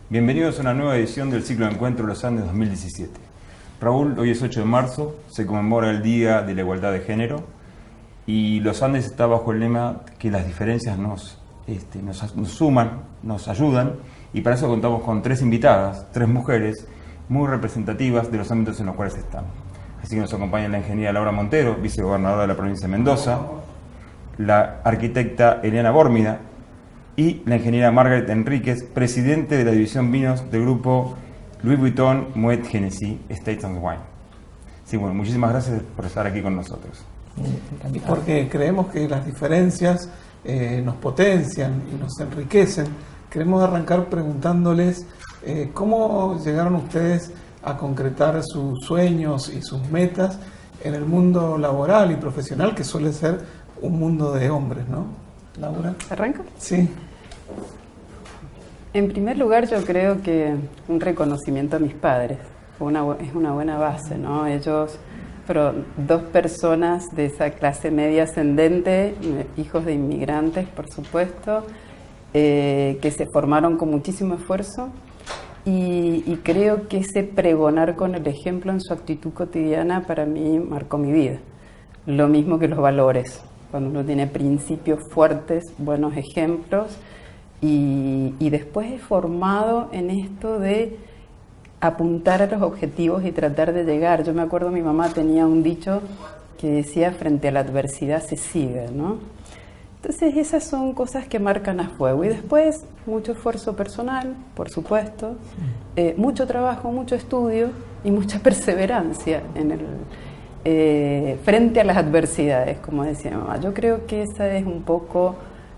Bienvenidos a una nueva edición del ciclo de Encuentro Los Andes 2017. Raúl, hoy es 8 de marzo, se conmemora el Día de la Igualdad de Género y Los Andes está bajo el lema que las diferencias nos suman, nos ayudan, y para eso contamos con 3 invitadas, 3 mujeres muy representativas de los ámbitos en los cuales están. Así que nos acompaña la ingeniera Laura Montero, vicegobernadora de la provincia de Mendoza, la arquitecta Eliana Bórmida y la ingeniera Margaret Enríquez, presidente de la división vinos del grupo Louis Vuitton Moet Hennessy Estates and Wine. Sí, bueno, muchísimas gracias por estar aquí con nosotros. Porque creemos que las diferencias nos potencian y nos enriquecen. Queremos arrancar preguntándoles cómo llegaron ustedes a concretar sus sueños y sus metas en el mundo laboral y profesional, que suele ser un mundo de hombres, ¿no? Laura. ¿Arranca? Sí. En primer lugar, yo creo que un reconocimiento a mis padres es una buena base, ¿no? Ellos fueron 2 personas de esa clase media ascendente, hijos de inmigrantes, por supuesto, que se formaron con muchísimo esfuerzo y creo que ese pregonar con el ejemplo en su actitud cotidiana para mí marcó mi vida. Lo mismo que los valores. Cuando uno tiene principios fuertes, buenos ejemplos, y después he formado en esto de apuntar a los objetivos y tratar de llegar. Yo me acuerdo, mi mamá tenía un dicho que decía: frente a la adversidad se sigue, ¿no? Entonces esas son cosas que marcan a fuego. Y después mucho esfuerzo personal, por supuesto, mucho trabajo, mucho estudio y mucha perseverancia frente a las adversidades, como decía mi mamá. Yo creo que esa es un poco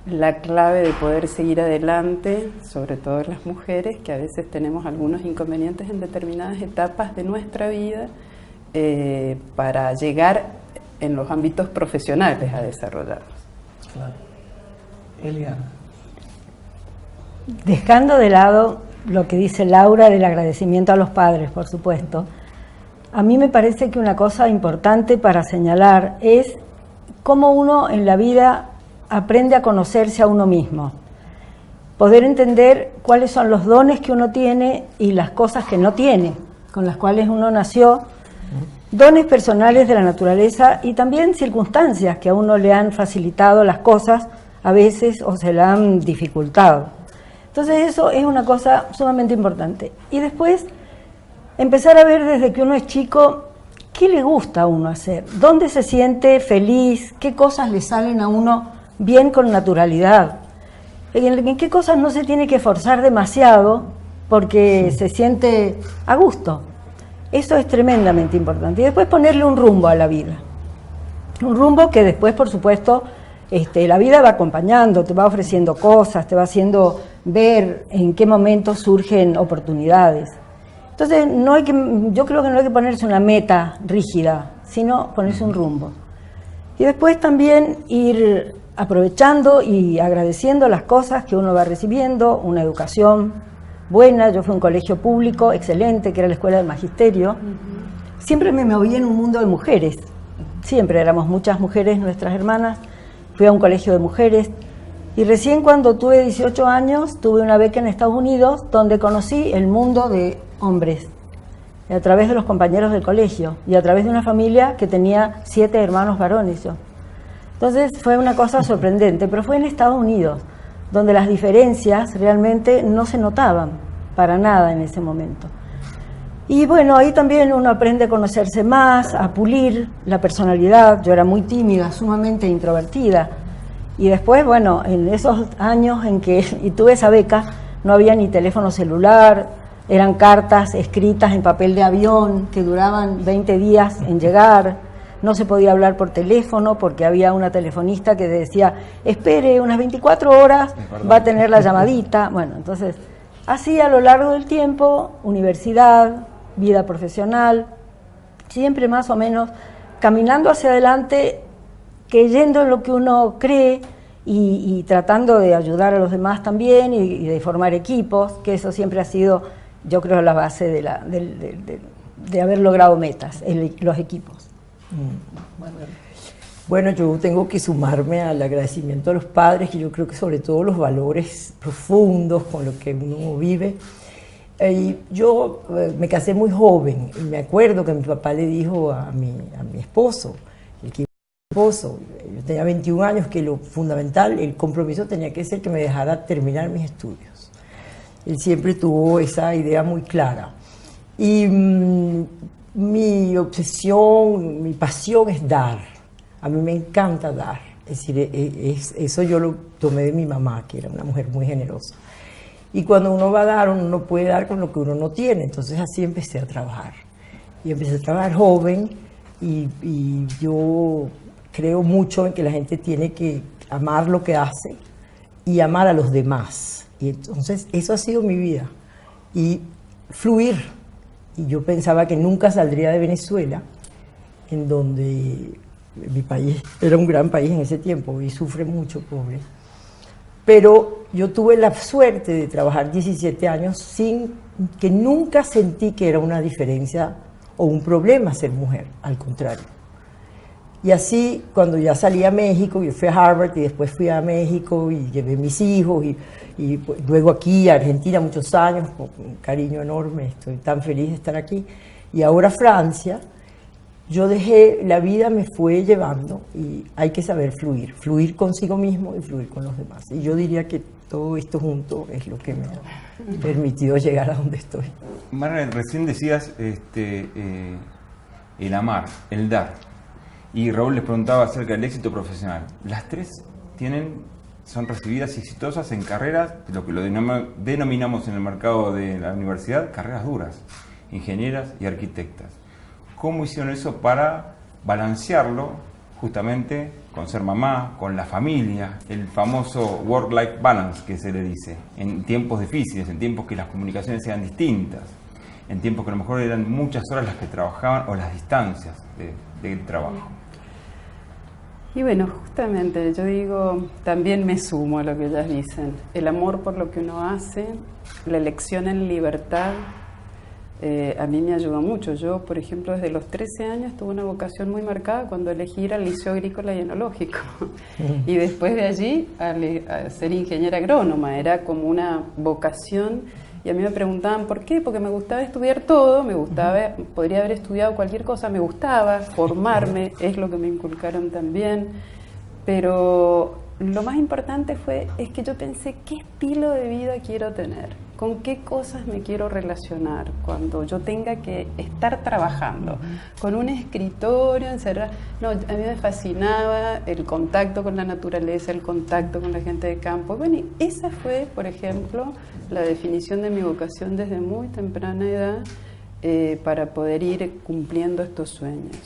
la clave de poder seguir adelante, sobre todo las mujeres, que a veces tenemos algunos inconvenientes en determinadas etapas de nuestra vida, para llegar en los ámbitos profesionales a desarrollarnos. Claro. Eliana. Dejando de lado lo que dice Laura del agradecimiento a los padres, por supuesto, a mí me parece que una cosa importante para señalar es cómo uno en la vida aprende a conocerse a uno mismo, poder entender cuáles son los dones que uno tiene y las cosas que no tiene, con las cuales uno nació, dones personales de la naturaleza y también circunstancias que a uno le han facilitado las cosas a veces o se la han dificultado. Entonces eso es una cosa sumamente importante. Y después empezar a ver desde que uno es chico qué le gusta a uno hacer, dónde se siente feliz, qué cosas le salen a uno bien con naturalidad, en qué cosas no se tiene que esforzar demasiado porque se siente a gusto. Eso es tremendamente importante. Y después ponerle un rumbo a la vida, un rumbo que después, por supuesto, la vida va acompañando, te va ofreciendo cosas, te va haciendo ver en qué momentos surgen oportunidades. Entonces yo creo que no hay que ponerse una meta rígida, sino ponerse un rumbo. Y después también ir aprovechando y agradeciendo las cosas que uno va recibiendo, una educación buena. Yo fui a un colegio público excelente, que era la Escuela del Magisterio. Siempre me moví en un mundo de mujeres, siempre éramos muchas mujeres, nuestras hermanas. Fui a un colegio de mujeres y recién cuando tuve 18 años tuve una beca en Estados Unidos donde conocí el mundo de hombres, a través de los compañeros del colegio y a través de una familia que tenía 7 hermanos varones yo. Entonces fue una cosa sorprendente, pero fue en Estados Unidos, donde las diferencias realmente no se notaban para nada en ese momento. Y bueno, ahí también uno aprende a conocerse más, a pulir la personalidad. Yo era muy tímida, sumamente introvertida. Y después, bueno, en esos años en que y tuve esa beca, no había ni teléfono celular, eran cartas escritas en papel de avión que duraban 20 días en llegar. No se podía hablar por teléfono porque había una telefonista que decía: espere unas 24 horas, va a tener la llamadita. Bueno, entonces, así a lo largo del tiempo, universidad, vida profesional, siempre más o menos caminando hacia adelante, creyendo en lo que uno cree y tratando de ayudar a los demás también y de formar equipos, que eso siempre ha sido, yo creo, la base de haber logrado metas, los equipos. Bueno, yo tengo que sumarme al agradecimiento a los padres, que yo creo que sobre todo los valores profundos con los que uno vive Yo me casé muy joven y me acuerdo que mi papá le dijo a mi esposo, yo tenía 21 años, que lo fundamental, el compromiso tenía que ser que me dejara terminar mis estudios. Él siempre tuvo esa idea muy clara. Y mi obsesión, mi pasión es dar. A mí me encanta dar. Es decir, eso yo lo tomé de mi mamá, que era una mujer muy generosa. Y cuando uno va a dar, uno no puede dar con lo que uno no tiene. Entonces así empecé a trabajar. Y empecé a trabajar joven y yo creo mucho en que la gente tiene que amar lo que hace y amar a los demás. Y entonces eso ha sido mi vida. Y fluir. Y yo pensaba que nunca saldría de Venezuela, en donde mi país era un gran país en ese tiempo y sufre mucho, pobre. Pero yo tuve la suerte de trabajar 17 años sin que nunca sentí que era una diferencia o un problema ser mujer, al contrario. Y así, cuando ya salí a México, yo fui a Harvard y después fui a México y llevé mis hijos y luego aquí a Argentina muchos años, con un cariño enorme, estoy tan feliz de estar aquí. Y ahora Francia, yo dejé, la vida me fue llevando y hay que saber fluir consigo mismo y fluir con los demás. Y yo diría que todo esto junto es lo que me ha permitido llegar a donde estoy. Margaret, recién decías el amar, el dar. Y Raúl les preguntaba acerca del éxito profesional. Las tres son recibidas exitosas en carreras, lo que lo denominamos en el mercado de la universidad, carreras duras, ingenieras y arquitectas. ¿Cómo hicieron eso para balancearlo justamente con ser mamá, con la familia, el famoso work-life balance que se le dice, en tiempos difíciles, en tiempos que las comunicaciones sean distintas, en tiempos que a lo mejor eran muchas horas las que trabajaban o las distancias del trabajo? Y bueno, justamente yo digo, también me sumo a lo que ellas dicen, el amor por lo que uno hace, la elección en libertad, a mí me ayudó mucho. Yo, por ejemplo, desde los 13 años tuve una vocación muy marcada cuando elegí ir al Liceo Agrícola y Enológico. Y después de allí a ser ingeniera agrónoma, era como una vocación. Y a mí me preguntaban por qué, porque me gustaba estudiar todo, podría haber estudiado cualquier cosa, me gustaba formarme, es lo que me inculcaron también, pero lo más importante es que yo pensé, ¿qué estilo de vida quiero tener? ¿Con qué cosas me quiero relacionar cuando yo tenga que estar trabajando? Con un escritorio encerrado. No, a mí me fascinaba el contacto con la naturaleza, el contacto con la gente de campo. Bueno, y esa fue, por ejemplo, la definición de mi vocación desde muy temprana edad para poder ir cumpliendo estos sueños.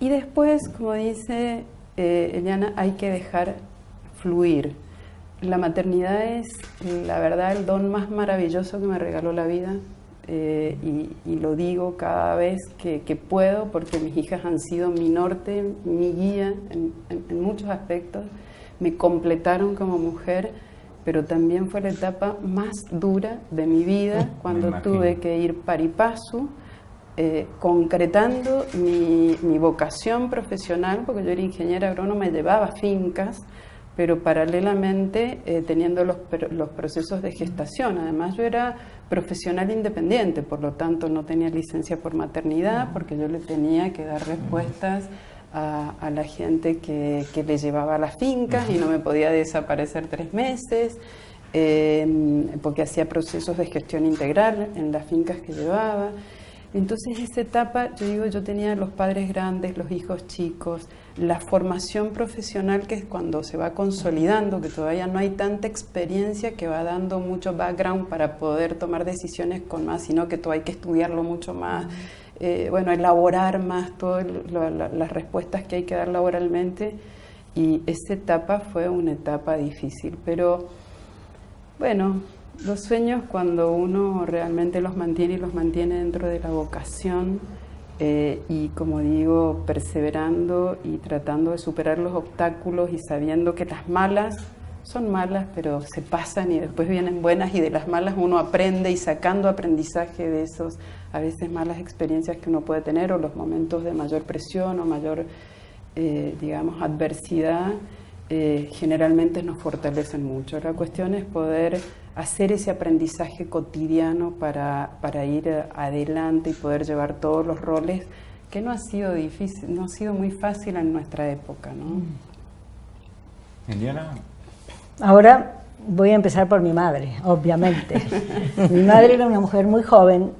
Y después, como dice Eliana, hay que dejar fluir. La maternidad es, la verdad, el don más maravilloso que me regaló la vida y lo digo cada vez que puedo, porque mis hijas han sido mi norte, mi guía en muchos aspectos, me completaron como mujer, pero también fue la etapa más dura de mi vida cuando tuve que ir par y paso, concretando mi vocación profesional, porque yo era ingeniera agrónoma y llevaba fincas, pero paralelamente teniendo los procesos de gestación. Además yo era profesional independiente, por lo tanto no tenía licencia por maternidad, porque yo le tenía que dar respuestas a la gente que le llevaba a las fincas y no me podía desaparecer 3 meses, porque hacía procesos de gestión integral en las fincas que llevaba. Entonces esa etapa, yo digo, yo tenía los padres grandes, los hijos chicos, la formación profesional que es cuando se va consolidando, que todavía no hay tanta experiencia que va dando mucho background para poder tomar decisiones con más, sino que todo hay que estudiarlo mucho más, elaborar más todas las respuestas que hay que dar laboralmente, y esa etapa fue una etapa difícil, pero bueno, los sueños cuando uno realmente los mantiene y los mantiene dentro de la vocación y como digo, perseverando y tratando de superar los obstáculos y sabiendo que las malas son malas, pero se pasan y después vienen buenas, y de las malas uno aprende, y sacando aprendizaje de esos a veces malas experiencias que uno puede tener, o los momentos de mayor presión o mayor, adversidad, generalmente nos fortalecen mucho. La cuestión es poder hacer ese aprendizaje cotidiano para ir adelante y poder llevar todos los roles, que no ha sido difícil, no ha sido muy fácil en nuestra época, ¿no? Eliana. Ahora voy a empezar por mi madre, obviamente. Mi madre era una mujer muy joven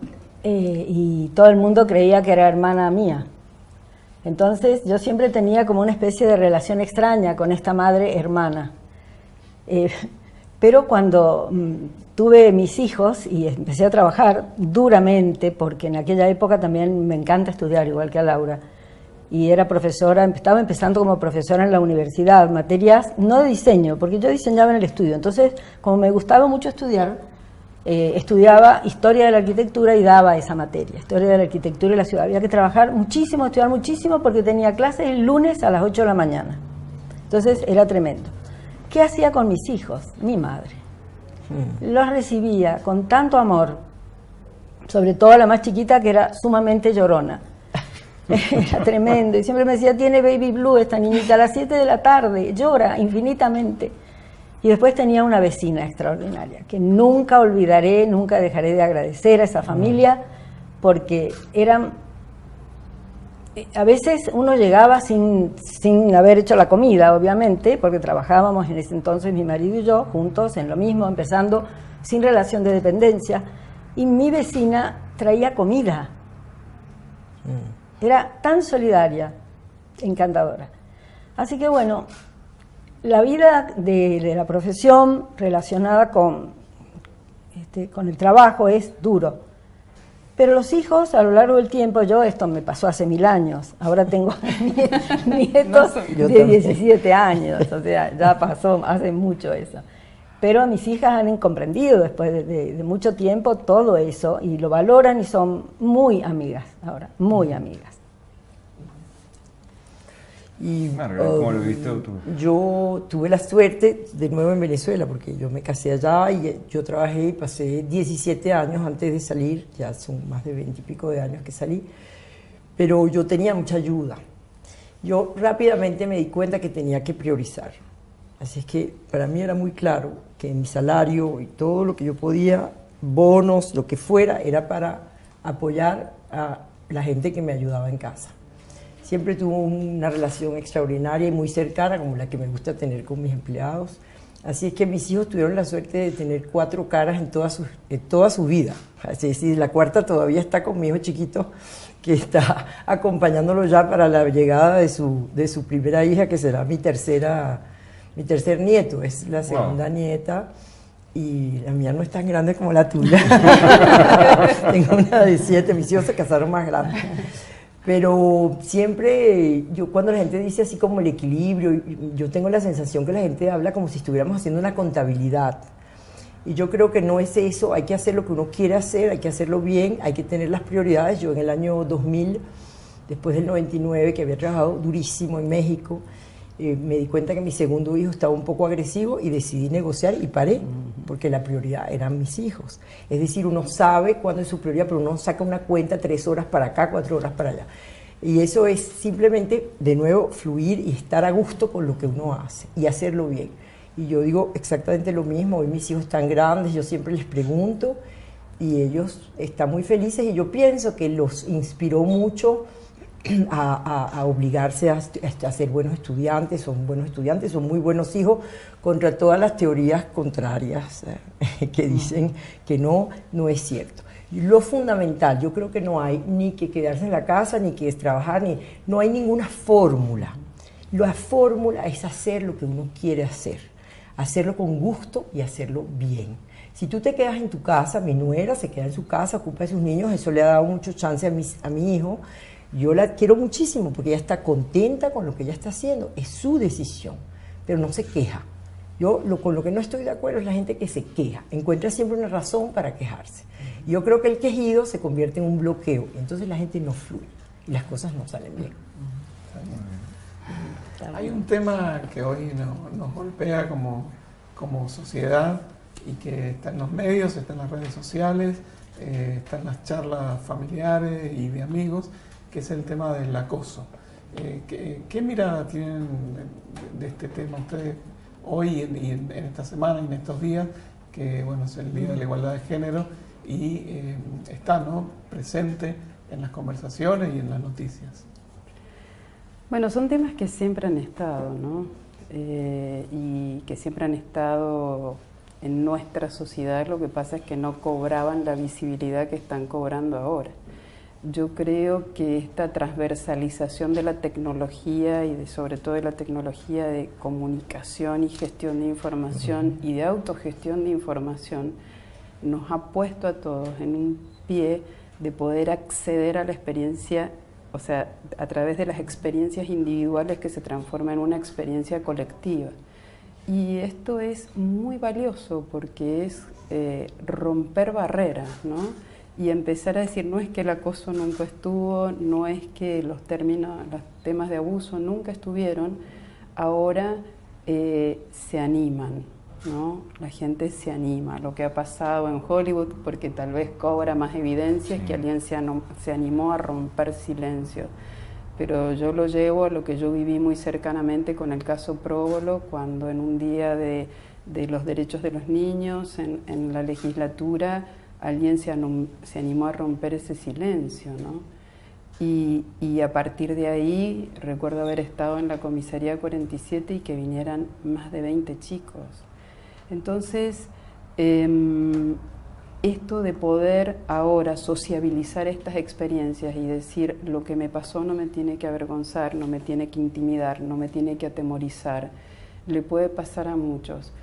y todo el mundo creía que era hermana mía. Entonces yo siempre tenía como una especie de relación extraña con esta madre hermana. Pero cuando tuve mis hijos y empecé a trabajar duramente, porque en aquella época también me encanta estudiar, igual que a Laura, y era profesora, estaba empezando como profesora en la universidad, materias no de diseño, porque yo diseñaba en el estudio. Entonces, como me gustaba mucho estudiar, estudiaba historia de la arquitectura y daba esa materia, historia de la arquitectura y la ciudad. Había que trabajar muchísimo, estudiar muchísimo, porque tenía clases el lunes a las 8 de la mañana. Entonces era tremendo. ¿Qué hacía con mis hijos? Mi madre. Los recibía con tanto amor, sobre todo la más chiquita, que era sumamente llorona. Era tremendo, y siempre me decía, tiene baby blue esta niñita, a las 7 de la tarde, llora infinitamente. Y después tenía una vecina extraordinaria, que nunca olvidaré, nunca dejaré de agradecer a esa familia, porque eran, a veces uno llegaba sin haber hecho la comida, obviamente, porque trabajábamos en ese entonces mi marido y yo, juntos, en lo mismo, empezando sin relación de dependencia, y mi vecina traía comida. Era tan solidaria, encantadora. Así que bueno, la vida de la profesión relacionada con el trabajo es duro. Pero los hijos, a lo largo del tiempo, esto me pasó hace 1000 años, ahora tengo nietos de 17 años, o sea, ya pasó hace mucho eso. Pero mis hijas han comprendido después de mucho tiempo todo eso y lo valoran y son muy amigas ahora, muy amigas. Y, Margaret, ¿cómo lo viste tú? Yo tuve la suerte, de nuevo en Venezuela, porque yo me casé allá y yo trabajé y pasé 17 años antes de salir, ya son más de 20 y pico de años que salí, pero yo tenía mucha ayuda. Yo rápidamente me di cuenta que tenía que priorizar. Así es que para mí era muy claro que mi salario y todo lo que yo podía, bonos, lo que fuera, era para apoyar a la gente que me ayudaba en casa. Siempre tuve una relación extraordinaria y muy cercana, como la que me gusta tener con mis empleados. Así es que mis hijos tuvieron la suerte de tener 4 caras en toda su vida. Así es decir, la cuarta todavía está con mi hijo chiquito, que está acompañándolo ya para la llegada de su primera hija, que será mi tercer nieto. Es la segunda nieta. Y la mía no es tan grande como la tuya. Tengo una de 7, mis hijos se casaron más grandes. Pero siempre, yo cuando la gente dice así como el equilibrio, yo tengo la sensación que la gente habla como si estuviéramos haciendo una contabilidad. Y yo creo que no es eso, hay que hacer lo que uno quiere hacer, hay que hacerlo bien, hay que tener las prioridades. Yo en el año 2000, después del 99, que había trabajado durísimo en México, me di cuenta que mi segundo hijo estaba un poco agresivo y decidí negociar y paré, porque la prioridad eran mis hijos. Es decir, uno sabe cuándo es su prioridad, pero uno saca una cuenta 3 horas para acá, 4 horas para allá. Y eso es simplemente, de nuevo, fluir y estar a gusto con lo que uno hace y hacerlo bien. Y yo digo exactamente lo mismo. Hoy mis hijos están grandes, yo siempre les pregunto y ellos están muy felices, y yo pienso que los inspiró mucho a obligarse a ser buenos estudiantes, son muy buenos hijos, contra todas las teorías contrarias que dicen que no es cierto. Y lo fundamental, yo creo que no hay ni que quedarse en la casa, ni que trabajar, no hay ninguna fórmula. La fórmula es hacer lo que uno quiere hacer, hacerlo con gusto y hacerlo bien. Si tú te quedas en tu casa, mi nuera se queda en su casa, ocupa de sus niños, eso le ha dado mucho chance a mi hijo. Yo la quiero muchísimo porque ella está contenta con lo que ella está haciendo, es su decisión, pero no se queja. Con lo que no estoy de acuerdo es la gente que se queja, encuentra siempre una razón para quejarse. Yo creo que el quejido se convierte en un bloqueo, y entonces la gente no fluye y las cosas no salen bien. Hay un tema que hoy nos golpea como sociedad y que está en los medios, está en las redes sociales, está en las charlas familiares y de amigos, que es el tema del acoso. ¿Qué mirada tienen de este tema ustedes hoy y en esta semana y en estos días? que bueno, es el Día de la Igualdad de Género y está, ¿no?, presente en las conversaciones y en las noticias. Bueno, son temas que siempre han estado, ¿no? Y que siempre han estado en nuestra sociedad. Lo que pasa es que no cobraban la visibilidad que están cobrando ahora. Yo creo que esta transversalización de la tecnología y sobre todo de la tecnología de comunicación y gestión de información y de autogestión de información nos ha puesto a todos en un pie de poder acceder a la experiencia, o sea, a través de las experiencias individuales que se transforman en una experiencia colectiva. Y esto es muy valioso porque es romper barreras, ¿no? Y empezar a decir, no es que el acoso nunca estuvo, no es que los temas de abuso nunca estuvieron, ahora se animan, ¿no? La gente se anima. Lo que ha pasado en Hollywood, porque tal vez cobra más evidencia, es que alguien se animó a romper silencio. Pero yo lo llevo a lo que yo viví muy cercanamente con el caso Próbolo, cuando en un día de los derechos de los niños en la legislatura alguien se animó a romper ese silencio, ¿no? Y a partir de ahí recuerdo haber estado en la comisaría 47 y que vinieran más de 20 chicos. Entonces, esto de poder ahora sociabilizar estas experiencias y decir lo que me pasó no me tiene que avergonzar, no me tiene que intimidar, no me tiene que atemorizar, le puede pasar a muchos.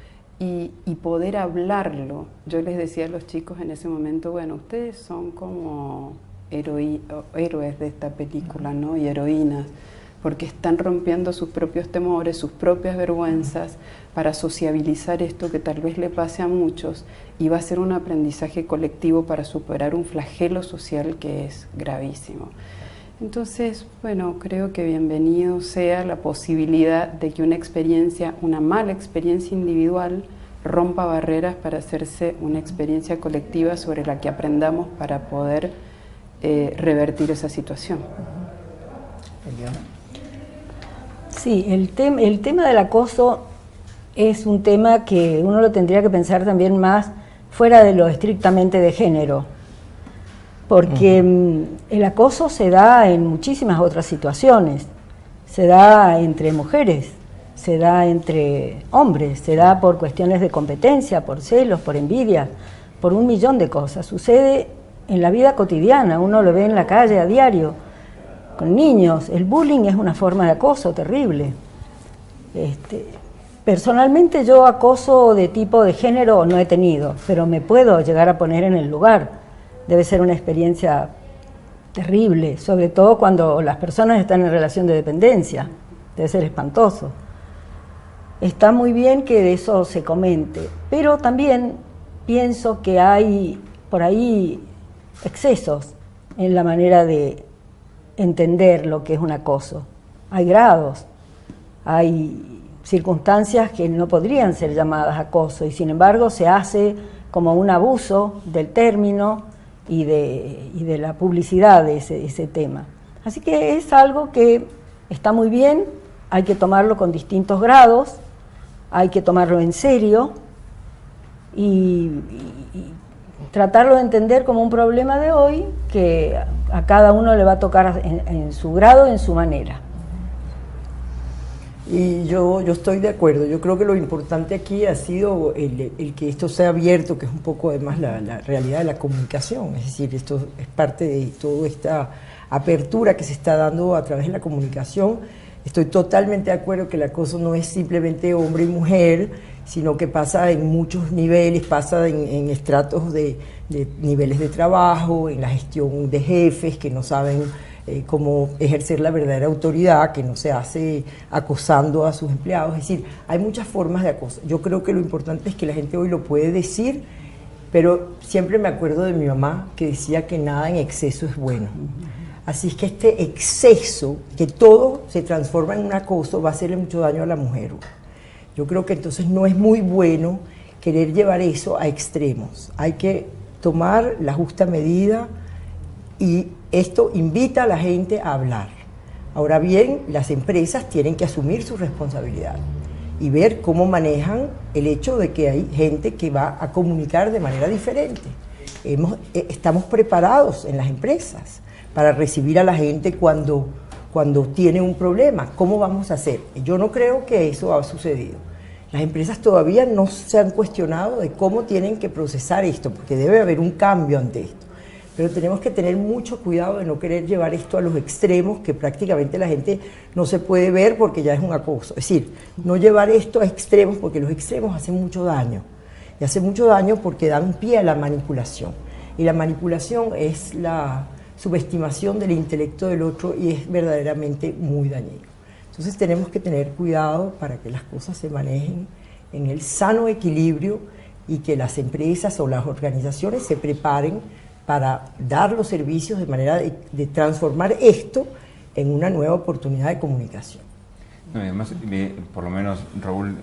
Y poder hablarlo. Yo les decía a los chicos en ese momento, bueno, ustedes son como héroes de esta película, ¿no? Y heroínas, porque están rompiendo sus propios temores, sus propias vergüenzas, para sociabilizar esto que tal vez le pase a muchos, y va a ser un aprendizaje colectivo para superar un flagelo social que es gravísimo. Entonces, bueno, creo que bienvenido sea la posibilidad de que una mala experiencia individual rompa barreras para hacerse una experiencia colectiva sobre la que aprendamos para poder revertir esa situación. Sí, el tema del acoso es un tema que uno lo tendría que pensar también más fuera de lo estrictamente de género, porque el acoso se da en muchísimas otras situaciones, se da entre mujeres, se da entre hombres, se da por cuestiones de competencia, por celos, por envidia, por un millón de cosas. Sucede en la vida cotidiana, uno lo ve en la calle a diario, con niños. El bullying es una forma de acoso terrible. Personalmente yo acoso de tipo de género no he tenido, pero me puedo llegar a poner en el lugar. Debe ser una experiencia terrible, sobre todo cuando las personas están en relación de dependencia. Debe ser espantoso. Está muy bien que de eso se comente, pero también pienso que hay por ahí excesos en la manera de entender lo que es un acoso. Hay grados, hay circunstancias que no podrían ser llamadas acoso y sin embargo se hace como un abuso del término y de la publicidad de ese tema. Así que es algo que está muy bien, hay que tomarlo con distintos grados, hay que tomarlo en serio y tratarlo de entender como un problema de hoy que a cada uno le va a tocar en su grado, en su manera. Y yo estoy de acuerdo, yo creo que lo importante aquí ha sido el que esto sea abierto, que es un poco además la realidad de la comunicación, es decir, esto es parte de toda esta apertura que se está dando a través de la comunicación. Estoy totalmente de acuerdo que el acoso no es simplemente hombre y mujer, sino que pasa en muchos niveles, pasa en estratos de niveles de trabajo, en la gestión de jefes que no saben cómo ejercer la verdadera autoridad, que no se hace acosando a sus empleados. Es decir, hay muchas formas de acoso. Yo creo que lo importante es que la gente hoy lo puede decir, pero siempre me acuerdo de mi mamá que decía que nada en exceso es bueno. Así es que este exceso, que todo se transforma en un acoso, va a hacerle mucho daño a la mujer. Yo creo que entonces no es muy bueno querer llevar eso a extremos. Hay que tomar la justa medida y esto invita a la gente a hablar. Ahora bien, las empresas tienen que asumir su responsabilidad y ver cómo manejan el hecho de que hay gente que va a comunicar de manera diferente. Estamos preparados en las empresas para recibir a la gente cuando tiene un problema. ¿Cómo vamos a hacer? Yo no creo que eso ha sucedido. Las empresas todavía no se han cuestionado de cómo tienen que procesar esto, porque debe haber un cambio ante esto. Pero tenemos que tener mucho cuidado de no querer llevar esto a los extremos, que prácticamente la gente no se puede ver porque ya es un acoso. Es decir, no llevar esto a extremos, porque los extremos hacen mucho daño. Y hacen mucho daño porque dan pie a la manipulación. Y la manipulación es la subestimación del intelecto del otro y es verdaderamente muy dañino. Entonces tenemos que tener cuidado para que las cosas se manejen en el sano equilibrio y que las empresas o las organizaciones se preparen para dar los servicios de manera de transformar esto en una nueva oportunidad de comunicación. No, y además, por lo menos, Raúl,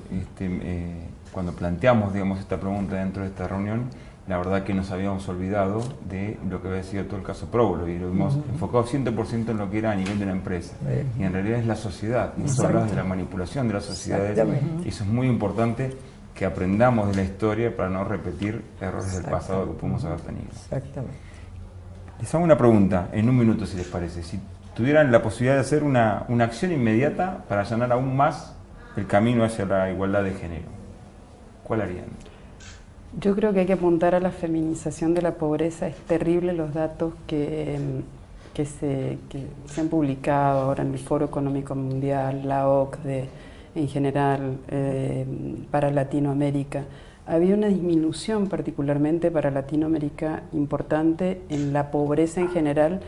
cuando planteamos, digamos, esta pregunta dentro de esta reunión, la verdad que nos habíamos olvidado de lo que había sido todo el caso Próbulo y lo hemos enfocado 100% en lo que era a nivel de la empresa. Y en realidad es la sociedad. Nos hablas de la manipulación de las sociedades. Y eso es muy importante, que aprendamos de la historia para no repetir errores del pasado que pudimos haber tenido. Exactamente. Les hago una pregunta, en un minuto si les parece. Si tuvieran la posibilidad de hacer una acción inmediata para allanar aún más el camino hacia la igualdad de género, ¿cuál harían? Yo creo que hay que apuntar a la feminización de la pobreza. Es terrible los datos que se han publicado ahora en el Foro Económico Mundial, la OCDE, en general, para Latinoamérica. Había una disminución particularmente para Latinoamérica importante en la pobreza en general,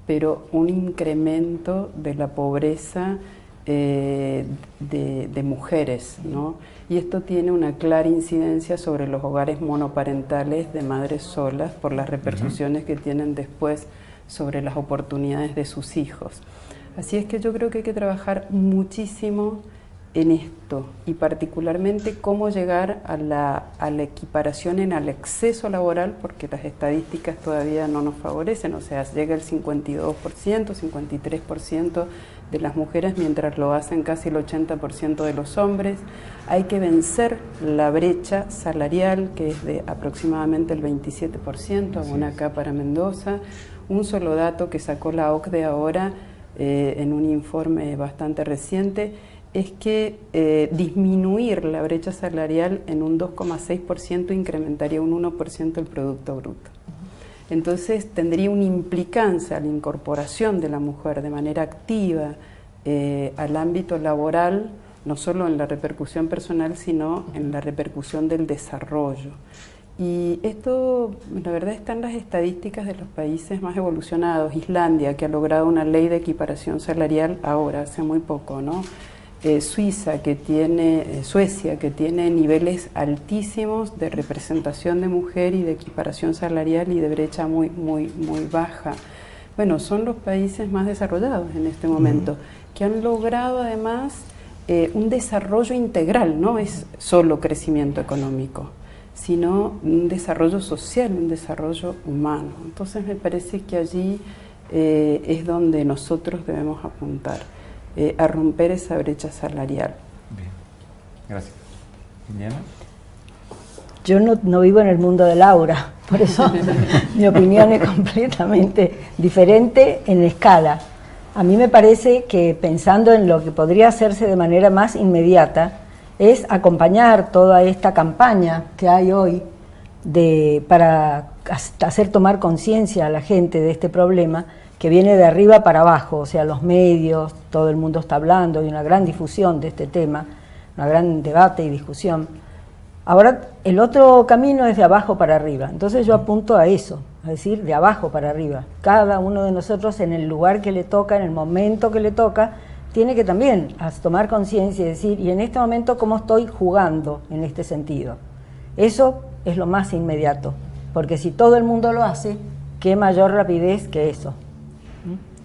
pero un incremento de la pobreza de mujeres, ¿no? Y esto tiene una clara incidencia sobre los hogares monoparentales de madres solas por las repercusiones que tienen después sobre las oportunidades de sus hijos. Así es que yo creo que hay que trabajar muchísimo en esto y particularmente cómo llegar a la equiparación en el acceso laboral, porque las estadísticas todavía no nos favorecen, o sea, llega el 52%, 53% de las mujeres, mientras lo hacen casi el 80% de los hombres. Hay que vencer la brecha salarial, que es de aproximadamente el 27%, aún acá para Mendoza. Un solo dato que sacó la OCDE ahora en un informe bastante reciente es que disminuir la brecha salarial en un 2,6% incrementaría un 1% el Producto Bruto. Entonces tendría una implicancia a la incorporación de la mujer de manera activa al ámbito laboral, no solo en la repercusión personal, sino en la repercusión del desarrollo. Y esto, la verdad, está en las estadísticas de los países más evolucionados. Islandia, que ha logrado una ley de equiparación salarial ahora, hace muy poco, ¿no? Suecia, que tiene niveles altísimos de representación de mujer y de equiparación salarial y de brecha muy baja. Bueno, son los países más desarrollados en este momento, que han logrado además un desarrollo integral, no es solo crecimiento económico, sino un desarrollo social, un desarrollo humano. Entonces me parece que allí es donde nosotros debemos apuntar. A romper esa brecha salarial. Bien, gracias. Liliana. Yo no vivo en el mundo de Laura, por eso mi opinión es completamente diferente en escala. A mí me parece que pensando en lo que podría hacerse de manera más inmediata, es acompañar toda esta campaña que hay hoy para hacer tomar conciencia a la gente de este problema, que viene de arriba para abajo, o sea, los medios, todo el mundo está hablando, hay una gran difusión de este tema, una gran debate y discusión. Ahora, el otro camino es de abajo para arriba, entonces yo apunto a eso, es decir, de abajo para arriba. Cada uno de nosotros en el lugar que le toca, en el momento que le toca, tiene que también tomar conciencia y decir, y en este momento, ¿cómo estoy jugando en este sentido? Eso es lo más inmediato, porque si todo el mundo lo hace, ¿qué mayor rapidez que eso?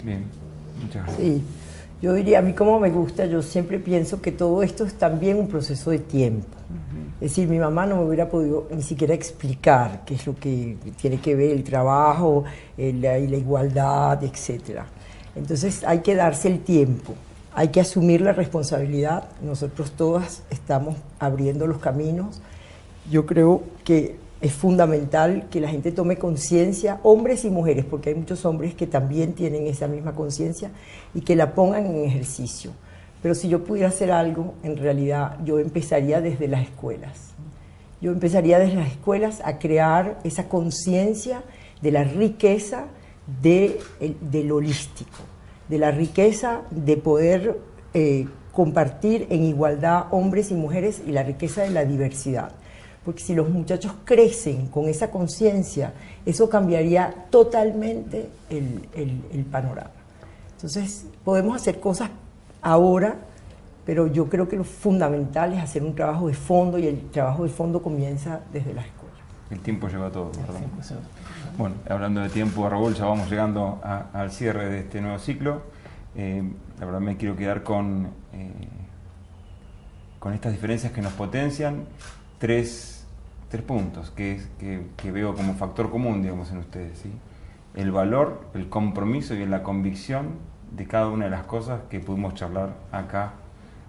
Bien, muchas gracias. Sí, yo diría, a mí como me gusta, yo siempre pienso que todo esto es también un proceso de tiempo. Es decir, mi mamá no me hubiera podido ni siquiera explicar qué es lo que tiene que ver el trabajo y la igualdad, etc. Entonces hay que darse el tiempo hay que asumir la responsabilidad. Nosotros todas estamos abriendo los caminos. Yo creo que es fundamental que la gente tome conciencia, hombres y mujeres, porque hay muchos hombres que también tienen esa misma conciencia y que la pongan en ejercicio. Pero si yo pudiera hacer algo, en realidad yo empezaría desde las escuelas. Yo empezaría desde las escuelas a crear esa conciencia de la riqueza del holístico, de la riqueza de poder compartir en igualdad hombres y mujeres y la riqueza de la diversidad. Porque si los muchachos crecen con esa conciencia, eso cambiaría totalmente el panorama. Entonces, podemos hacer cosas ahora, pero yo creo que lo fundamental es hacer un trabajo de fondo, y el trabajo de fondo comienza desde la escuela. El tiempo lleva todo, ¿verdad? Bueno, hablando de tiempo, Raúl, ya vamos llegando al cierre de este nuevo ciclo. La verdad me quiero quedar con estas diferencias que nos potencian. Tres puntos que veo como factor común, digamos, en ustedes, ¿sí? El valor, el compromiso y la convicción de cada una de las cosas que pudimos charlar acá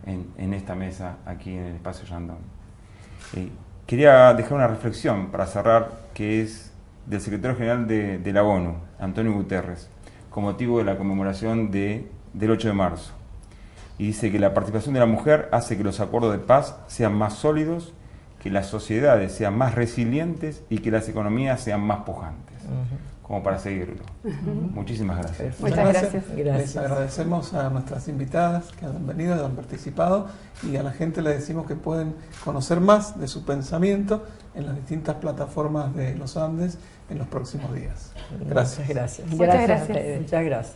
en esta mesa, aquí en el Espacio Yandón. Quería dejar una reflexión para cerrar, que es del secretario general de la ONU, Antonio Guterres, con motivo de la conmemoración del 8 de marzo. Y dice que la participación de la mujer hace que los acuerdos de paz sean más sólidos, que las sociedades sean más resilientes y que las economías sean más pujantes, como para seguirlo. Muchísimas gracias. Muchas gracias. Les agradecemos a nuestras invitadas que han venido, han participado, y a la gente le decimos que pueden conocer más de su pensamiento en las distintas plataformas de los Andes en los próximos días. Gracias. Muchas gracias. Muchas gracias. Muchas gracias.